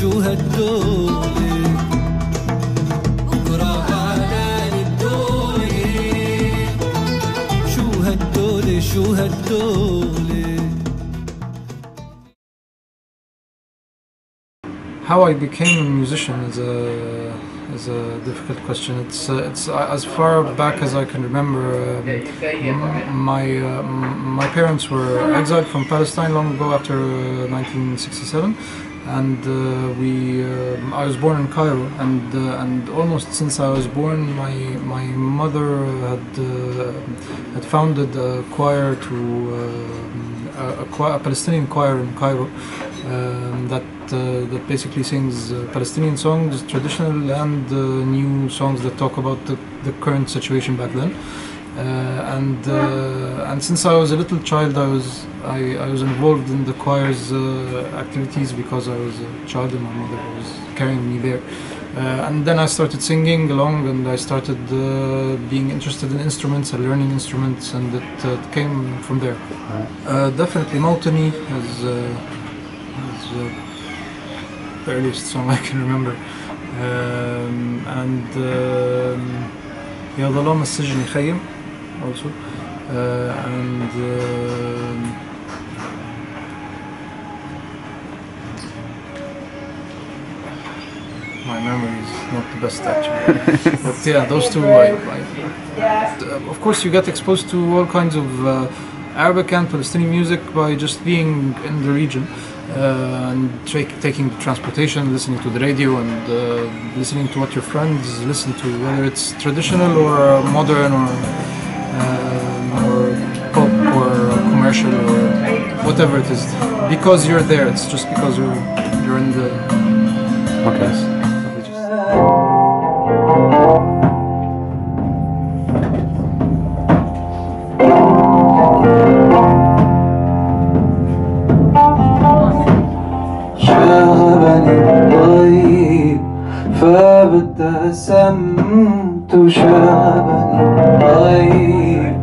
شو هالدولة بكرة على الدولة شو هالدولة شو هالدولة. How I became a musician is a difficult question. It's as far back as I can remember. My parents were exiled from Palestine long ago after 1967, and I was born in Cairo, and almost since I was born, my mother had founded a choir a Palestinian choir in Cairo that basically sings Palestinian songs, traditional and new songs that talk about the current situation back then. And since I was a little child, I was involved in the choir's activities because I was a child and my mother was carrying me there. And then I started singing along, and I started being interested in instruments and learning instruments, and it came from there. Definitely Mawtani is the earliest song I can remember. And يا ظلام السجن يخيم also. And my memory is not the best actually. But yeah, those two of course you get exposed to all kinds of Arabic and Palestinian music by just being in the region. And taking transportation, listening to the radio, and listening to what your friends listen to, whether it's traditional or modern or pop or commercial or whatever it is. Because you're there, it's just because you're in the place. فابتسمت شابني طيب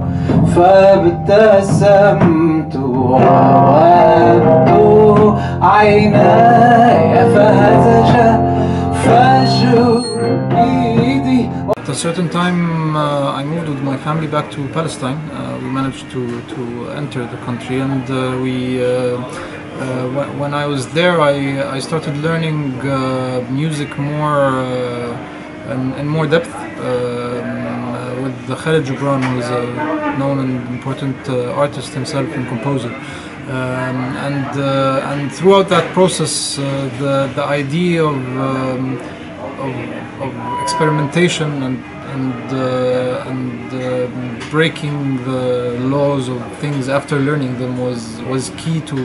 فابتسمت ووابت عيناي فهزج فجر ايدي. At a certain time I moved with my family back to Palestine. We managed to enter the country, and when I was there, I started learning music more in more depth with Khalid Gibran, who is a known and important artist himself and composer. And throughout that process, the idea of experimentation and breaking the laws of things after learning them was key to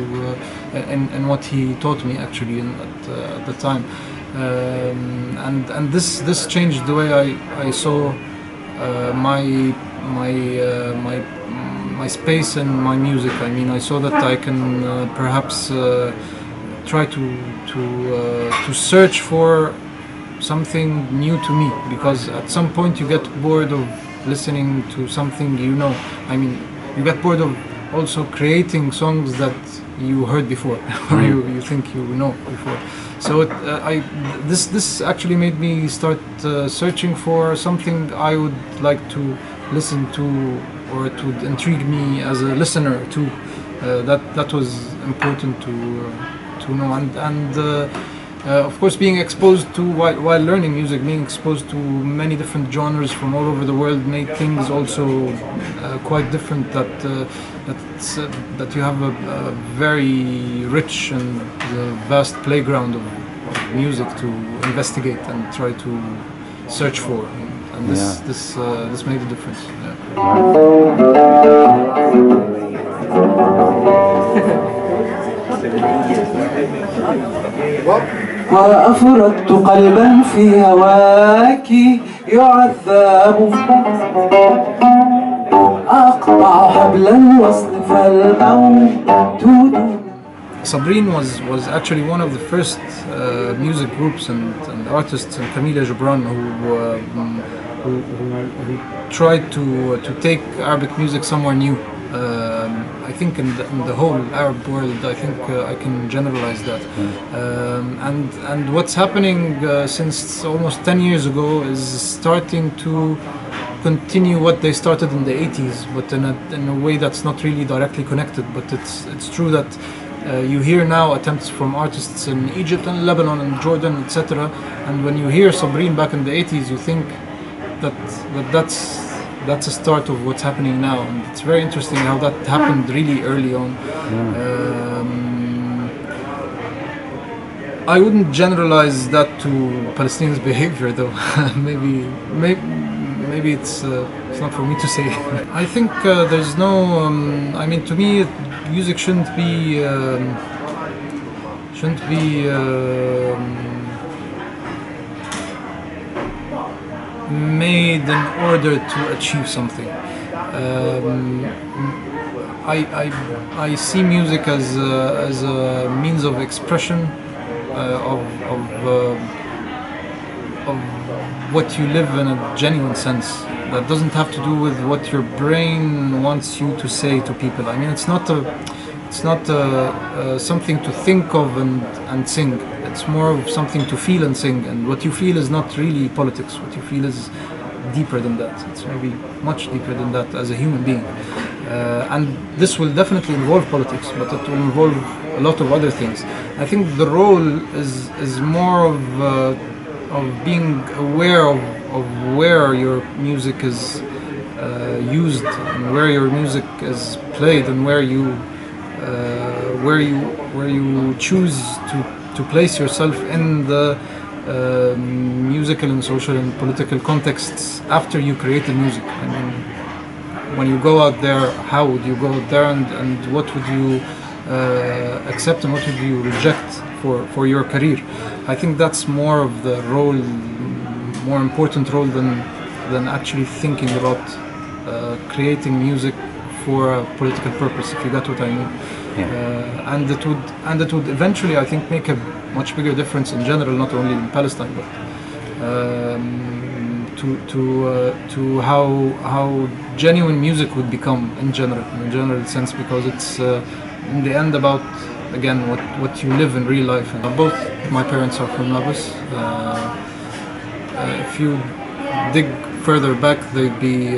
in what he taught me actually at the time. And this changed the way I saw my space and my music. I mean, I saw that I can perhaps try to search for something new to me, because at some point you get bored of listening to something you know. I mean, you get bored of also creating songs that you heard before or you think you know before. So this actually made me start searching for something I would like to listen to, or to intrigue me as a listener too. That was important to know, and of course, being exposed to while learning music, being exposed to many different genres from all over the world made things also quite different. That you have a very rich and vast playground of music to investigate and try to search for, and this made a difference. وأفردت قلبا في هواك يعذب أقطع حبل الوصل فالموت دون. Sabreen was actually one of the first music groups and artists, and Tamer Abu Ghazaleh, who tried to take Arabic music somewhere new. I think in the whole Arab world, I think I can generalize that. And what's happening since almost 10 years ago is starting to continue what they started in the 80s, but in a way that's not really directly connected. But it's true that you hear now attempts from artists in Egypt and Lebanon and Jordan, etc. And when you hear Sabreen back in the 80s, you think that's a start of what's happening now. And it's very interesting how that happened really early on. I wouldn't generalize that to Palestinians' behavior, though. maybe it's not for me to say. I think there's no. I mean, to me, music shouldn't be made in order to achieve something. I see music as a means of expression of what you live in a genuine sense. That doesn't have to do with what your brain wants you to say to people. I mean, it's not something to think of and sing. It's more of something to feel and sing. And what you feel is not really politics. What you feel is deeper than that. It's maybe much deeper than that as a human being. And this will definitely involve politics, but it will involve a lot of other things. I think the role is more of being aware of where your music is used and where your music is played and where you choose to place yourself in the musical and social and political contexts after you create the music. I mean, when you go out there, how would you go out there, and what would you accept and what would you reject for your career? I think that's more of the role, more important role than actually thinking about creating music for a political purpose, if you get what I mean. Yeah. And it would eventually, I think, make a much bigger difference in general, not only in Palestine, but to how genuine music would become in a general sense, because it's in the end about, again, what you live in real life. And both my parents are from Nablus. If you dig further back, they'd be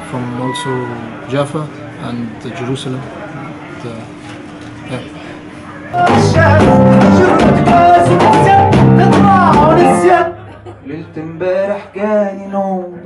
from also Jaffa and Jerusalem. ليلة امبارح جاني نوم